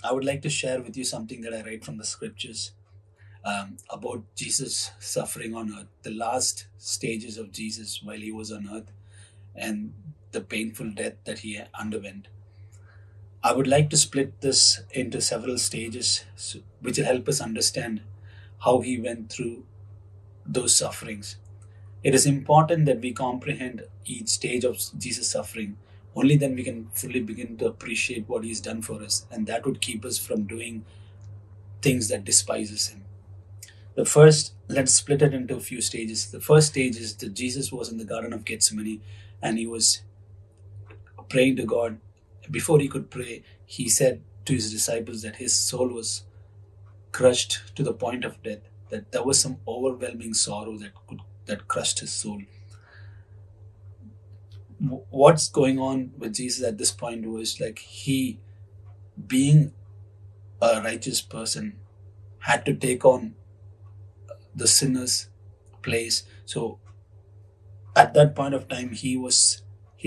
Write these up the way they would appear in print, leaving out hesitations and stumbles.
I would like to share with you something that I read from the scriptures about Jesus suffering on earth, the last stages of Jesus while he was on earth, and the painful death that he underwent. I would like to split this into several stages, which will help us understand how he went through those sufferings. It is important that we comprehend each stage of Jesus' suffering. Only then we can fully begin to appreciate what he's done for us, and that would keep us from doing things that despises him. The first, let's split it into a few stages. The first stage is that Jesus was in the Garden of Gethsemane and he was praying to God. Before he could pray, he said to his disciples that his soul was crushed to the point of death, that there was some overwhelming sorrow that crushed his soul. What's going on with Jesus at this point was like he, being a righteous person, had to take on the sinner's place. So at that point of time, he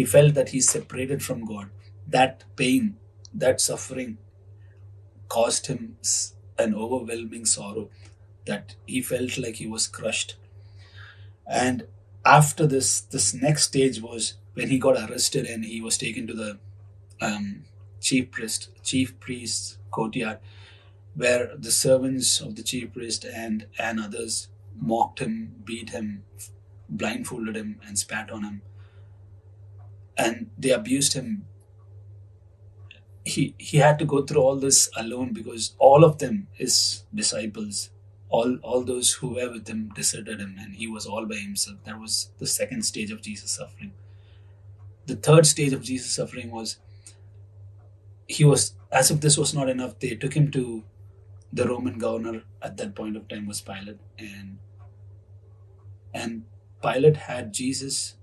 felt that he's separated from God. That pain, that suffering caused him an overwhelming sorrow that he felt like he was crushed. And after this next stage was when he got arrested and he was taken to the um, chief priest's courtyard, where the servants of the chief priest and others mocked him, beat him, blindfolded him, and spat on him, and they abused him. He had to go through all this alone because all of them, his disciples, all those who were with him deserted him, and he was all by himself. That was the second stage of Jesus suffering. The third stage of Jesus suffering was, he was, as if this was not enough, they took him to the Roman governor at that point of time was Pilate, and Pilate had Jesus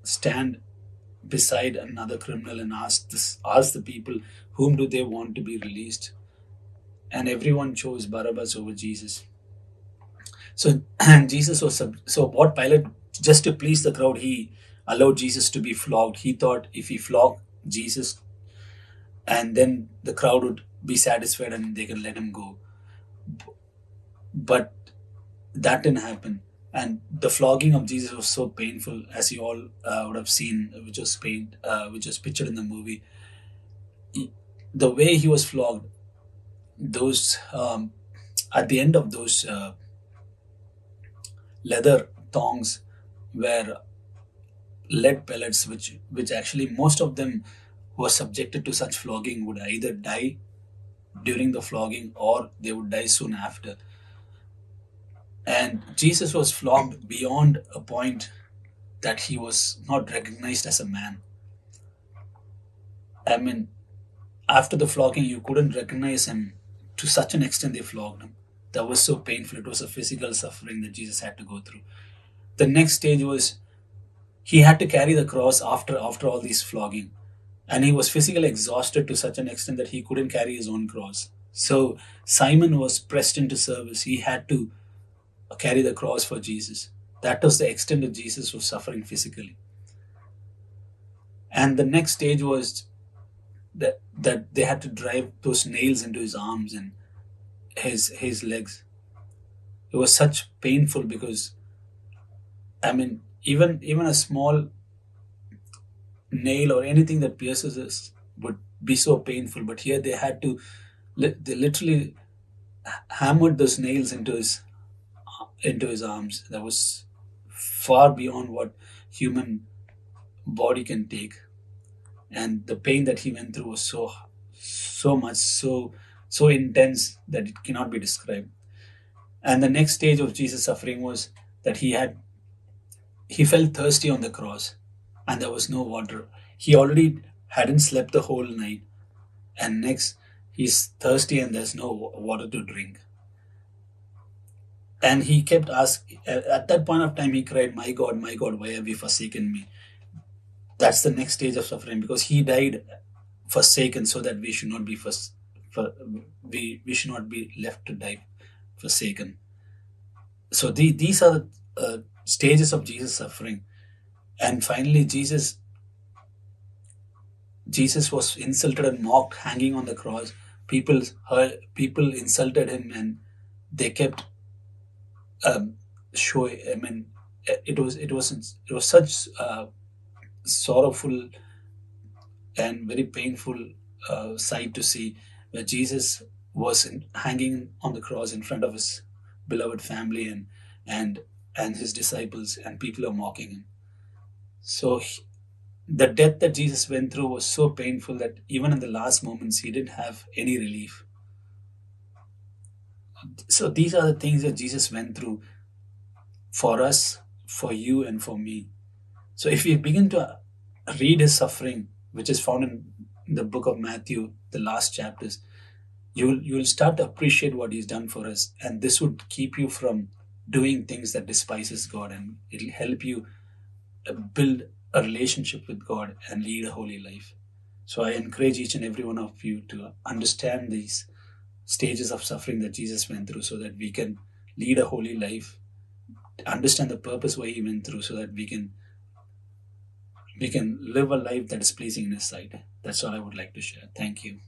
stand beside another criminal and ask the people whom do they want to be released, and everyone chose Barabbas over Jesus. So and Jesus was so what Pilate, just to please the crowd, he allowed Jesus to be flogged. He thought if he flogged Jesus, and then the crowd would be satisfied and they can let him go. But that didn't happen. And the flogging of Jesus was so painful, as you all would have seen, which was pictured in the movie. The way he was flogged, those at the end of those leather thongs were lead pellets, which actually most of them who were subjected to such flogging would either die during the flogging or they would die soon after. And Jesus was flogged beyond a point that he was not recognized as a man. I mean, after the flogging, you couldn't recognize him. To such an extent, they flogged him. That was so painful. It was a physical suffering that Jesus had to go through. The next stage was he had to carry the cross after all these flogging, and he was physically exhausted to such an extent that he couldn't carry his own cross. So Simon was pressed into service. He had to carry the cross for Jesus. That was the extent that Jesus was suffering physically. And the next stage was that they had to drive those nails into his arms and his legs. It was such painful because, I mean, even a small nail or anything that pierces us would be so painful. But here they had to, they literally hammered those nails into his arms. That was far beyond what human body can take, and the pain that he went through was so much, so intense that it cannot be described. And the next stage of Jesus' suffering was that he felt thirsty on the cross, and there was no water. He already hadn't slept the whole night, and next he's thirsty and there's no water to drink. And he kept asking, at that point of time, he cried, my God, why have you forsaken me? That's the next stage of suffering, because he died forsaken so that we should not be for, we should not be left to die forsaken. So these are the stages of Jesus' suffering. And finally, Jesus was insulted and mocked, hanging on the cross. people insulted him, and they kept um, showing. I mean, it was such sorrowful and very painful sight to see, where Jesus was hanging on the cross in front of his beloved family and and his disciples, and people are mocking him. So the death that Jesus went through was so painful that even in the last moments he didn't have any relief. So these are the things that Jesus went through for us, for you, and for me. So if we begin to read his suffering, which is found in the book of Matthew, the last chapters, you'll start to appreciate what he's done for us, and this would keep you from doing things that despises God, and it'll help you build a relationship with God and lead a holy life. So I encourage each and every one of you to understand these stages of suffering that Jesus went through, so that we can lead a holy life, understand the purpose why he went through, so that we can live a life that is pleasing in his sight. That's all I would like to share. Thank you.